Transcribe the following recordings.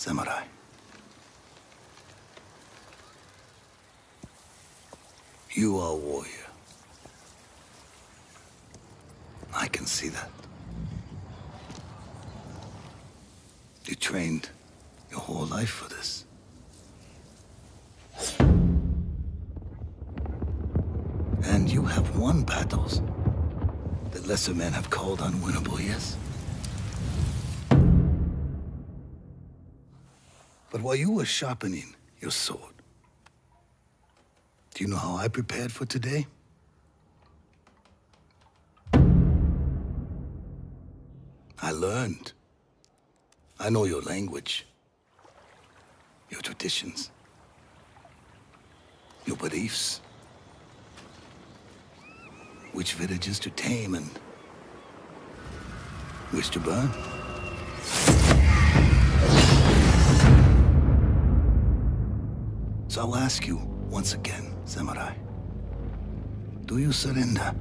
samurai. You are a warrior. I can see that. You trained your whole life for this. And you have won battles that lesser men have called unwinnable, yes? But while you were sharpening your sword, do you know how I prepared for today? I learned. I know your language, your traditions, your beliefs, which villages to tame and which to burn. So I'll ask you once again, samurai, do you surrender?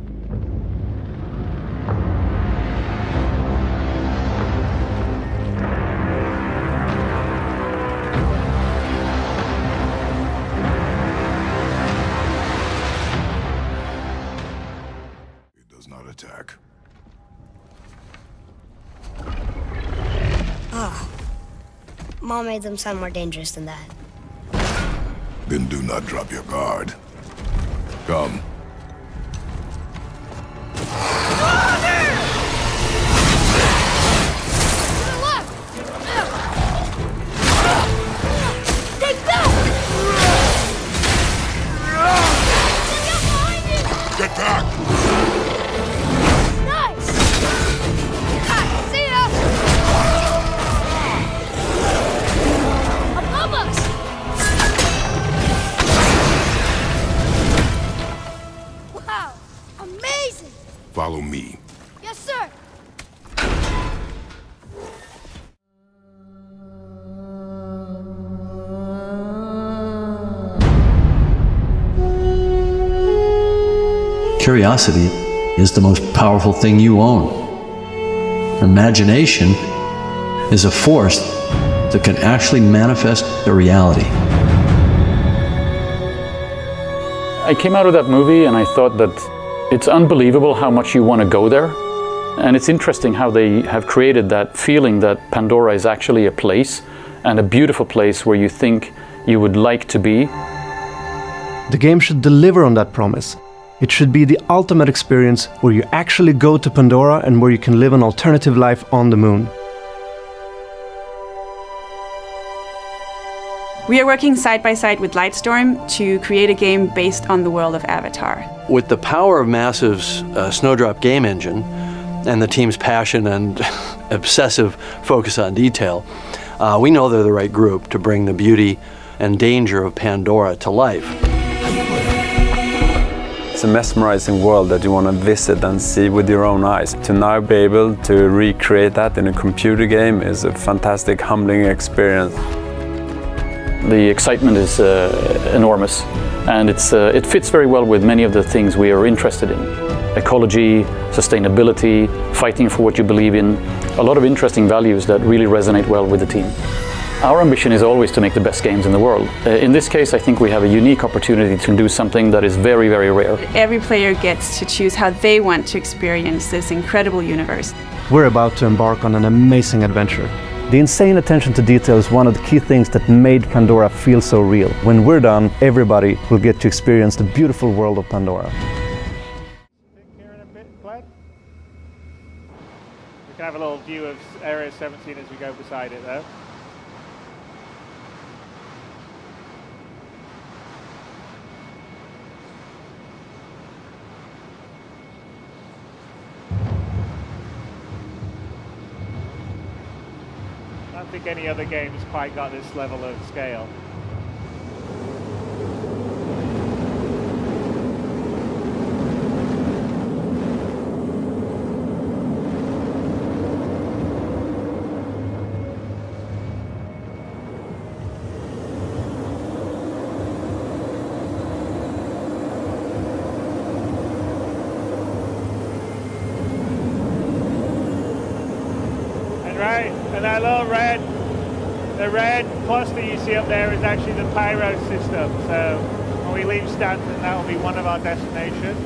Not attack. Mom made them sound more dangerous than that. Then do not drop your guard. Come. Get back! Follow me. Yes, sir. Curiosity is the most powerful thing you own. Imagination is a force that can actually manifest the reality. I came out of that movie and I thought that it's unbelievable how much you want to go there. And it's interesting how they have created that feeling that Pandora is actually a place, and a beautiful place where you think you would like to be. The game should deliver on that promise. It should be the ultimate experience where you actually go to Pandora and where you can live an alternative life on the moon. We are working side by side with Lightstorm to create a game based on the world of Avatar. With the power of Massive's Snowdrop game engine and the team's passion and obsessive focus on detail, we know they're the right group to bring the beauty and danger of Pandora to life. It's a mesmerizing world that you want to visit and see with your own eyes. To now be able to recreate that in a computer game is a fantastic, humbling experience. The excitement is enormous, and it fits very well with many of the things we are interested in. Ecology, sustainability, fighting for what you believe in, a lot of interesting values that really resonate well with the team. Our ambition is always to make the best games in the world. In this case, I think we have a unique opportunity to do something that is very, very rare. Every player gets to choose how they want to experience this incredible universe. We're about to embark on an amazing adventure. The insane attention to detail is one of the key things that made Pandora feel so real. When we're done, everybody will get to experience the beautiful world of Pandora. We can have a little view of Area 17 as we go beside it though. I don't think any other game has quite got this level of scale. And right, and that little red The red cluster you see up there is actually the pyro system. So when we leave Stanton, that will be one of our destinations.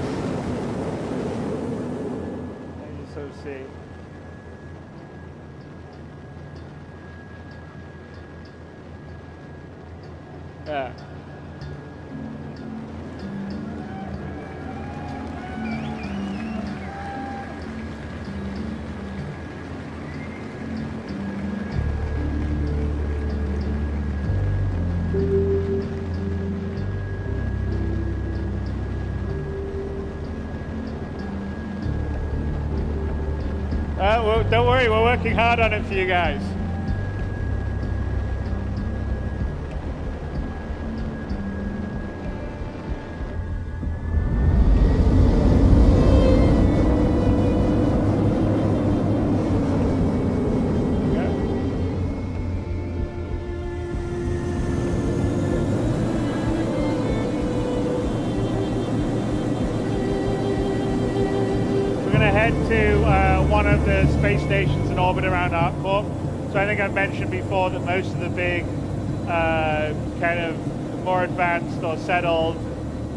As you sort of see. Yeah. Well, don't worry, we're working hard on it for you guys. To one of the space stations in orbit around ArcCorp. So I think I've mentioned before that most of the big kind of more advanced or settled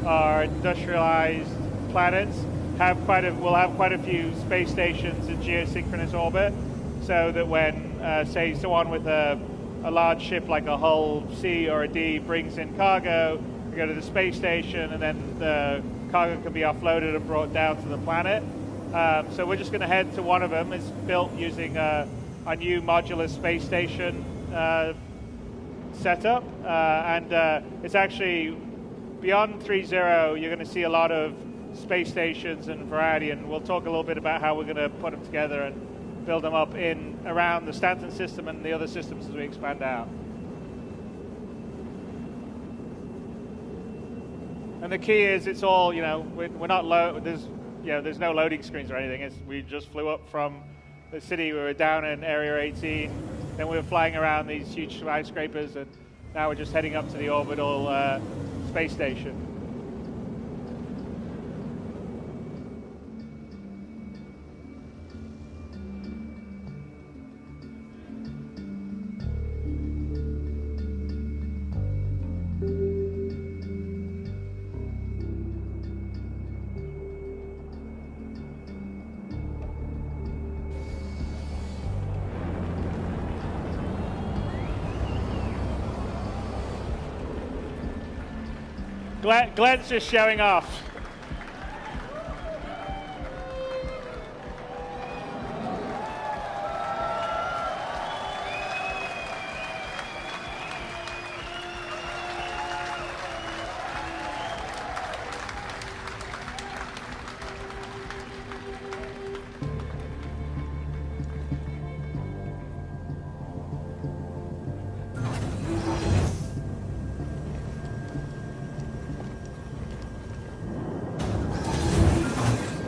or industrialized planets will have quite a few space stations in geosynchronous orbit, so that when say someone with a large ship like a Hull C or a D brings in cargo, we go to the space station and then the cargo can be offloaded and brought down to the planet. So we're just going to head to one of them. It's built using a new modular space station setup, and it's actually beyond 3.0. You're going to see a lot of space stations and variety, and we'll talk a little bit about how we're going to put them together and build them up in around the Stanton system and the other systems as we expand out. And the key is it's all, we're not low. There's no loading screens or anything. We just flew up from the city. We were down in Area 18. Then we were flying around these huge skyscrapers, and now we're just heading up to the orbital space station. Glenn's just showing off.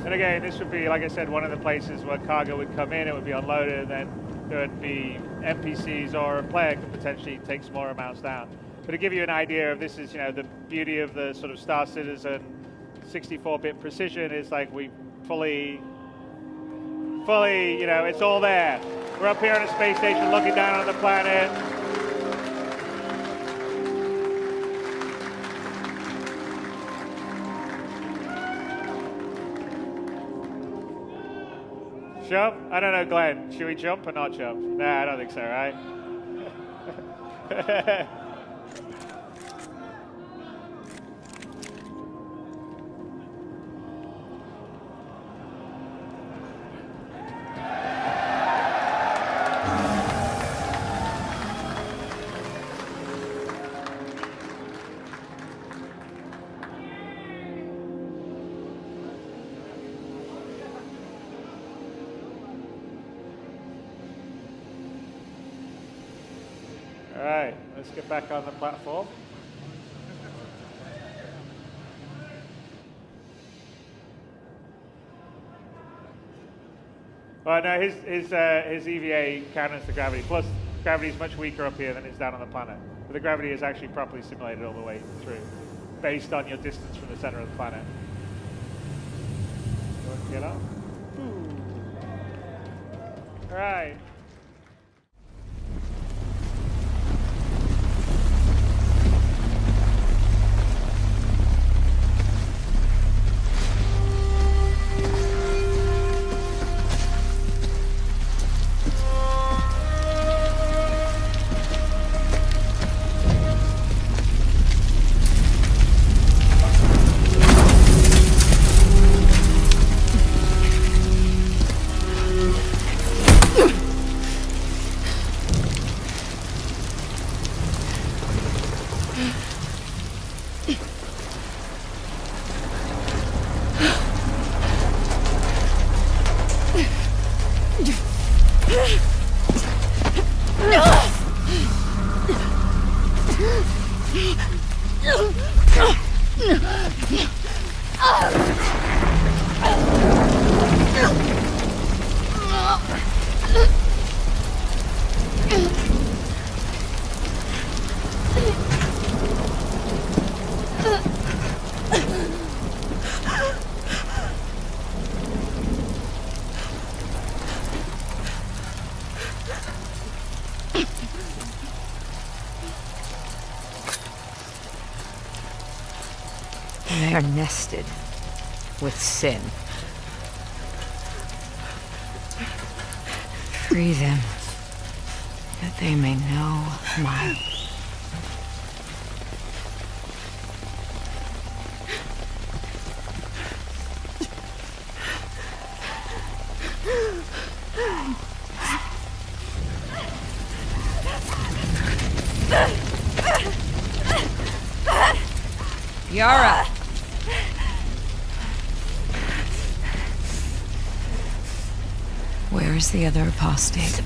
And again, this would be, like I said, one of the places where cargo would come in, it would be unloaded, and then there would be NPCs or a player could potentially take smaller amounts down. But to give you an idea of this is, the beauty of the sort of Star Citizen 64-bit precision is like we fully, it's all there. We're up here on a space station looking down on the planet. Jump? I don't know, Glenn. Should we jump or not jump? Nah, I don't think so, right? All right, let's get back on the platform. Well, no, his EVA counters the gravity. Plus, gravity is much weaker up here than it's down on the planet. But the gravity is actually properly simulated all the way through, based on your distance from the center of the planet. You want to get up? All right. They are nested with sin. Free them, that they may know my... Yara! Where is the other apostate?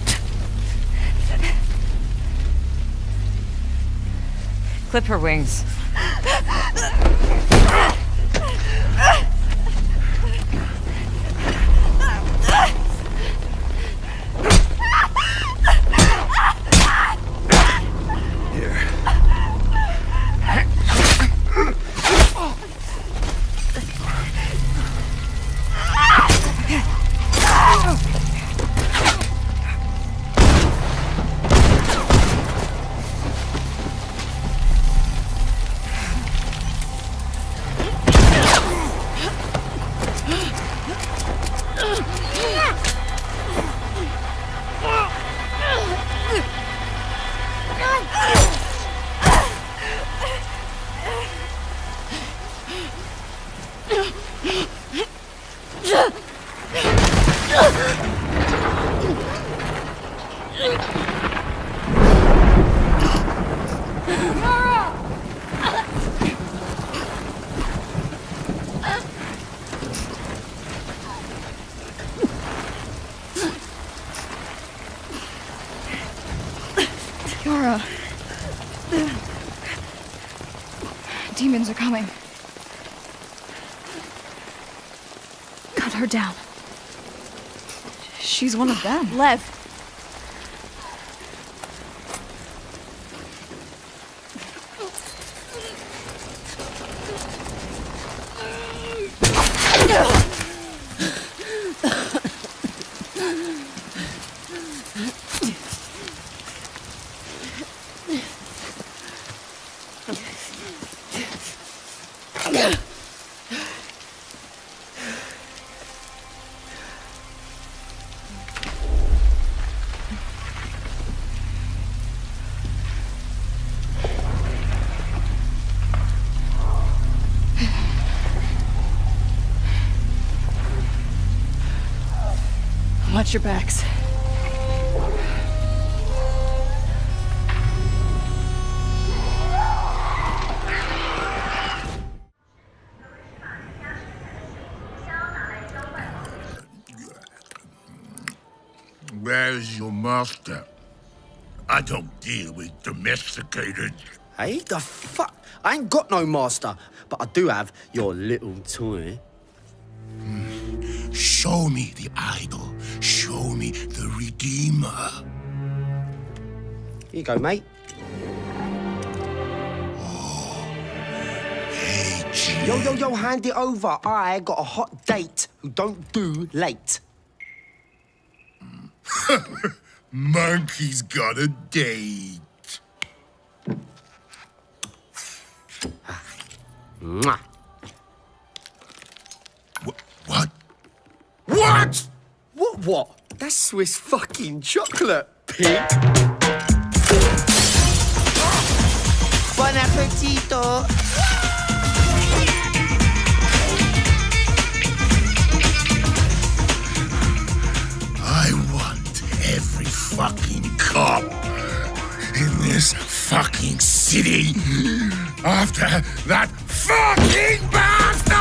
Clip her wings. Yara. Demons are coming. Cut her down. She's one of them. Lev. Watch your backs. Where's your master? I don't deal with domesticated. Hey, the fuck? I ain't got no master, but I do have your little toy. Show me the idol. Show me the Redeemer. Here you go, mate. Hey, G. Yo, hand it over. I got a hot date who don't do late. Monkey's got a date. Mwah. What? What? What? That's Swiss fucking chocolate, pig. Bon appetito. I want every fucking cop in this fucking city after that fucking bastard!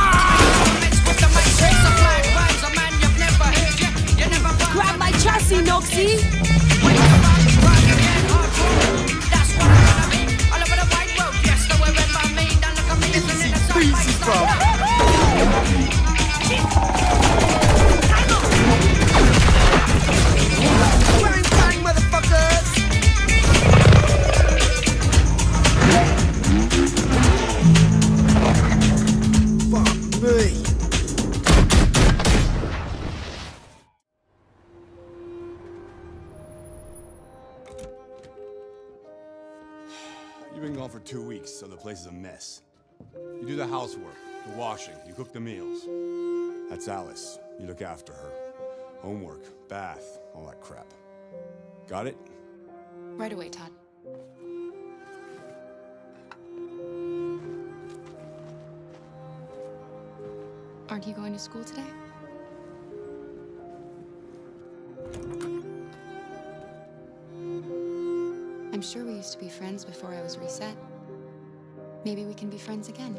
Grab my chassis, Noxie! Easy, bro. Bang, motherfuckers! Fuck me. You've been gone for 2 weeks, so the place is a mess. You do the housework. The washing, you cook the meals. That's Alice. You look after her. Homework, bath, all that crap. Got it? Right away, Todd. Aren't you going to school today? I'm sure we used to be friends before I was reset. Maybe we can be friends again.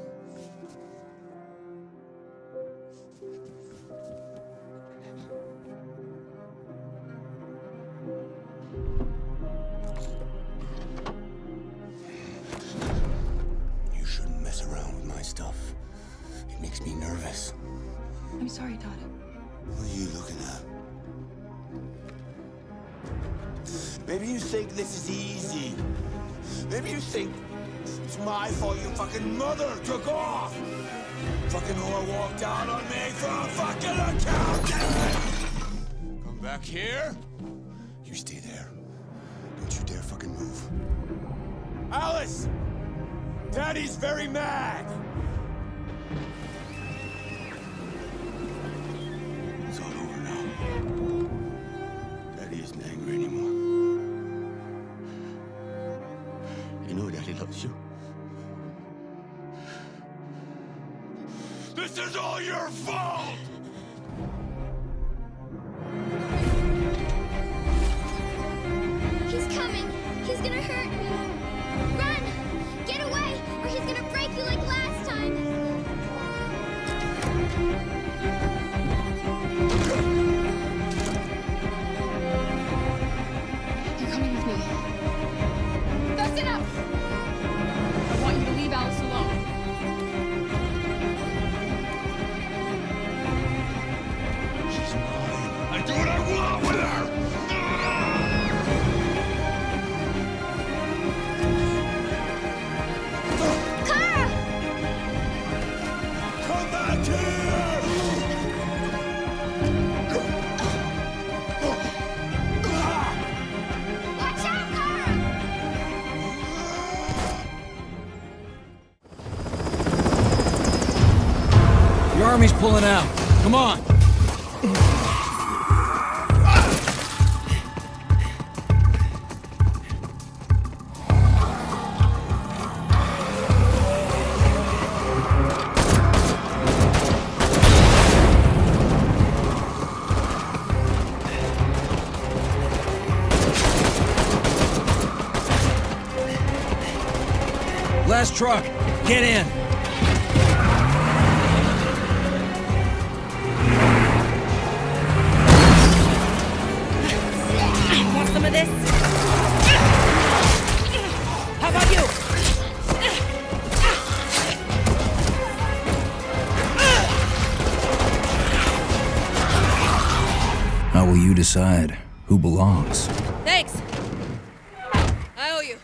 You shouldn't mess around with my stuff. It makes me nervous. I'm sorry, Todd. What are you looking at? Maybe you think this is easy. Maybe you think it's my fault your fucking mother took off. Fucking whore walked out on me for a fucking accountant. Come back here. You stay there. Don't you dare fucking move. Alice! Daddy's very mad. It's all over now. Daddy isn't angry anymore. You know Daddy loves you. This is all your fault! He's coming. He's gonna hurt me. Run! Get away, or he's gonna break you like last time. You're coming with me. That's enough! I want you to leave Alice alone. She's mine. I do what I want with her! Kara! Come back here! Watch out, Kara! The army's pulling out. Come on. Last truck. Get in. Want some of this? How about you? How will you decide who belongs? Thanks. I owe you.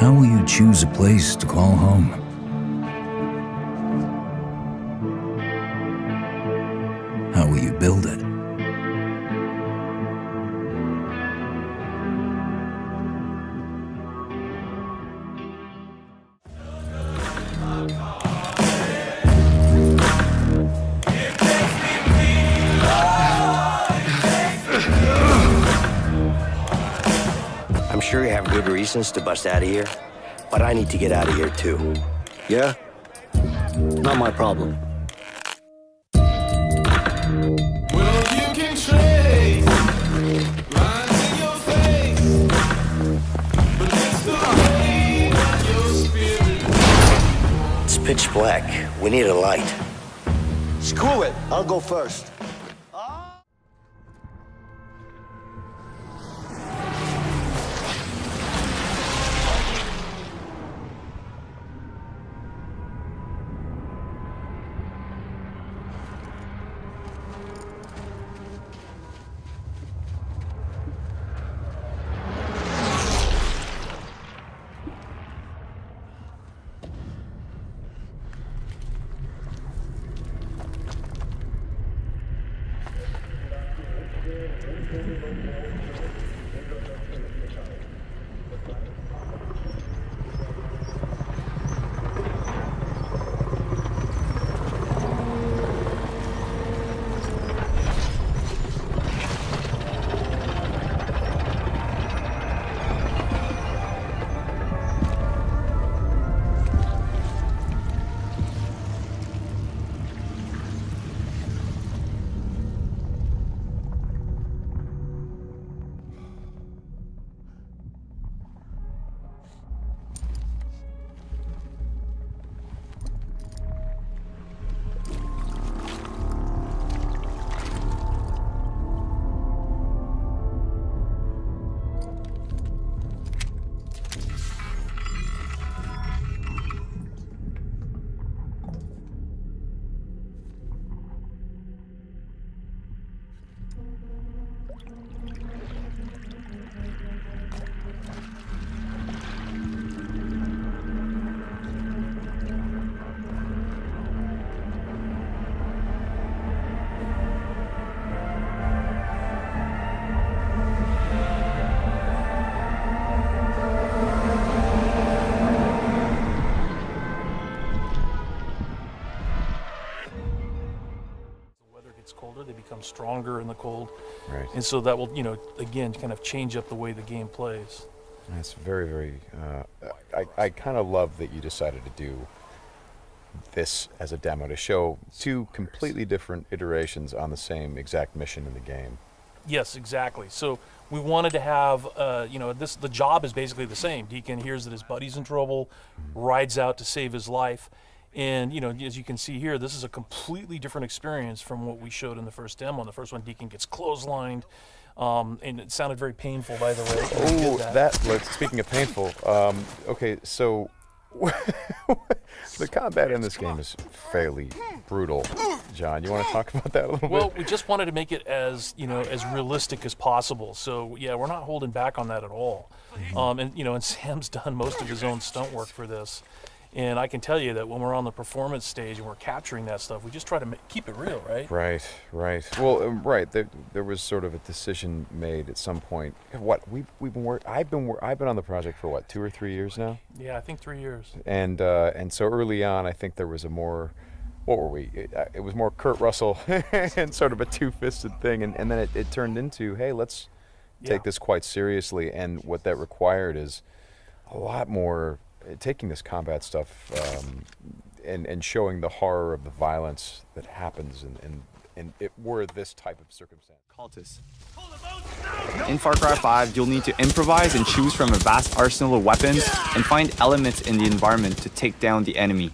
How will you choose a place to call home? How will you build it? I'm sure you have good reasons to bust out of here, but I need to get out of here too. Yeah? Not my problem. Well, you can trace lines in your face, but it's the way that your spirit. It's pitch black. We need a light. Screw it. I'll go first. gets colder. They become stronger in the cold. Right. And so that will, again, kind of change up the way the game plays. That's very, very... I kind of love that you decided to do this as a demo to show two completely different iterations on the same exact mission in the game. Yes, exactly. So we wanted to have, the job is basically the same. Deacon hears that his buddy's in trouble, rides out to save his life. And, as you can see here, this is a completely different experience from what we showed in the first demo. In the first one, Deacon gets clotheslined, and it sounded very painful, by the way. Oh, speaking of painful, okay, so the combat in this game is fairly brutal. John, you want to talk about that a little bit? Well, we just wanted to make it as realistic as possible. So yeah, we're not holding back on that at all. And Sam's done most of his own stunt work for this. And I can tell you that when we're on the performance stage and we're capturing that stuff, we just try to keep it real, right? Right. Well, right. There was sort of a decision made at some point. What I've been on the project for 2 or 3 years now. Yeah, I think 3 years. And so early on, I think there was a more, what were we? It was more Kurt Russell and sort of a two-fisted thing, and then it turned into, hey, let's take this quite seriously. And what that required is a lot more. Taking this combat stuff and showing the horror of the violence that happens and it were this type of circumstance. Cultists. In Far Cry 5, you'll need to improvise and choose from a vast arsenal of weapons and find elements in the environment to take down the enemy.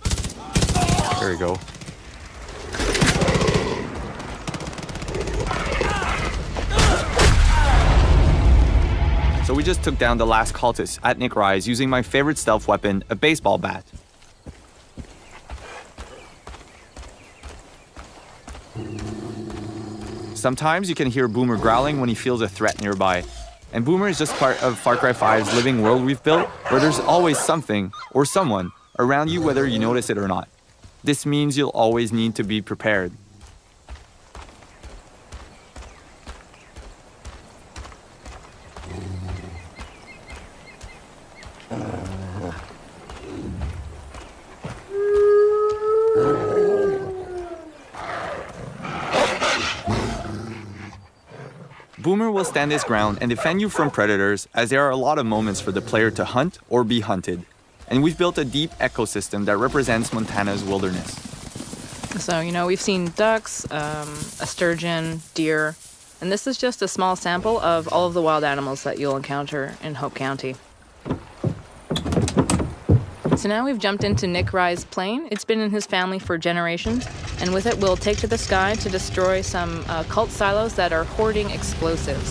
There we go. So we just took down the last cultist at Nick Rise using my favorite stealth weapon, a baseball bat. Sometimes you can hear Boomer growling when he feels a threat nearby. And Boomer is just part of Far Cry 5's living world we've built, where there's always something or someone around you whether you notice it or not. This means you'll always need to be prepared. Boomer will stand his ground and defend you from predators, as there are a lot of moments for the player to hunt or be hunted. And we've built a deep ecosystem that represents Montana's wilderness. So, we've seen ducks, a sturgeon, deer, and this is just a small sample of all of the wild animals that you'll encounter in Hope County. So now we've jumped into Nick Rye's plane. It's been in his family for generations, and with it we'll take to the sky to destroy some cult silos that are hoarding explosives.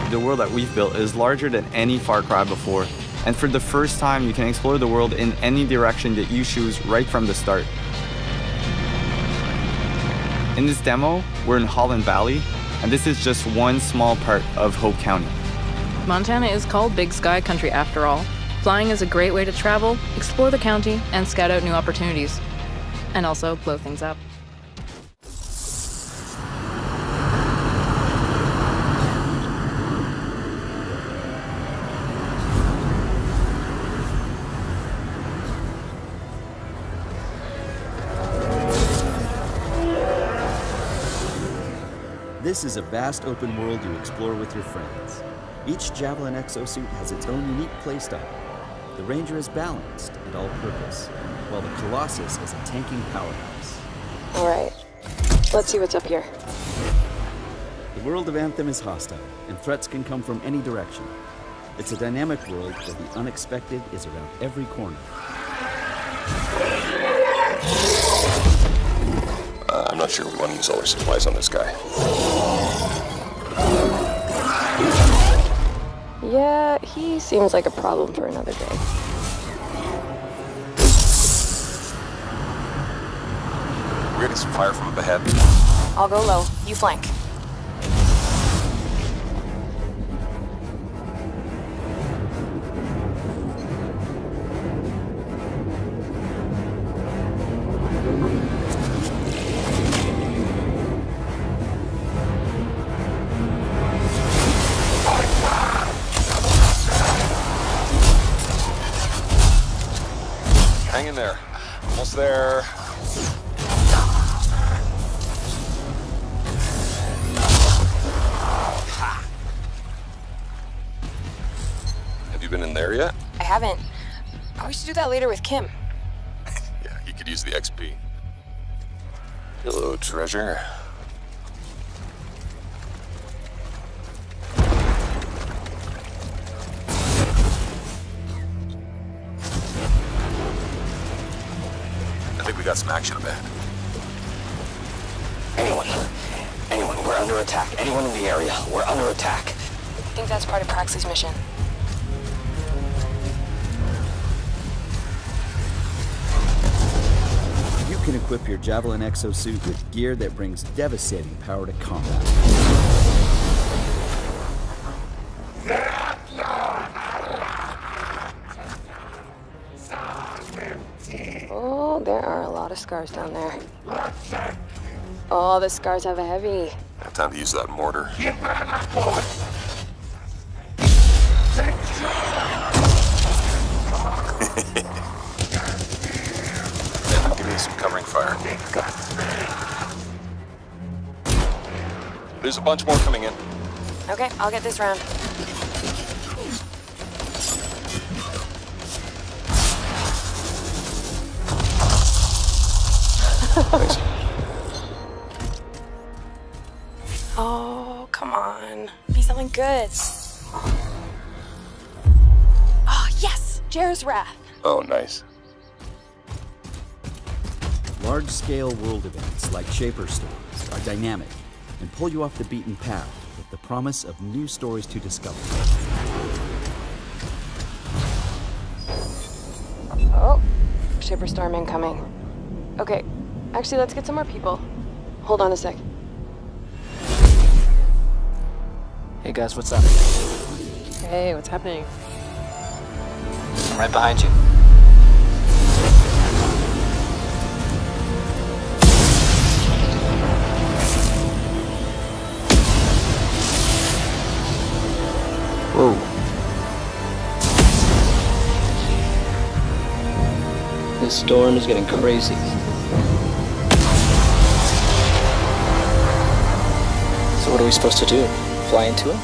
The world that we've built is larger than any Far Cry before, and for the first time you can explore the world in any direction that you choose right from the start. In this demo, we're in Holland Valley, and this is just one small part of Hope County. Montana is called Big Sky Country after all. Flying is a great way to travel, explore the county, and scout out new opportunities. And also blow things up. This is a vast open world you explore with your friends. Each Javelin exosuit has its own unique playstyle. The Ranger is balanced and all-purpose, while the Colossus is a tanking powerhouse. All right, let's see what's up here. The world of Anthem is hostile, and threats can come from any direction. It's a dynamic world where the unexpected is around every corner. I'm not sure we want to use all our supplies on this guy. Yeah, he seems like a problem for another day. We're getting some fire from up ahead. I'll go low. You flank. Hang in there. Almost there. that later with Kim. Yeah, he could use the XP. Hello, treasure. I think we got some action up ahead. Anyone, we're under attack. Anyone in the area, we're under attack. I think that's part of Praxley's mission. You can equip your Javelin exosuit with gear that brings devastating power to combat. Oh, there are a lot of scars down there. Oh, the scars have a heavy. Have time to use that mortar. Give me some covering fire. There's a bunch more coming in. Okay, I'll get this round. Thanks. Oh, come on. Be something good. Oh, yes! Jer's Wrath. Oh, nice. Large-scale world events like Shaper Storms are dynamic and pull you off the beaten path with the promise of new stories to discover. Oh, Shaper Storm incoming. Okay, actually, let's get some more people. Hold on a sec. Hey guys, what's up? Hey, what's happening? I'm right behind you. Whoa. This storm is getting crazy. So what are we supposed to do? Fly into him?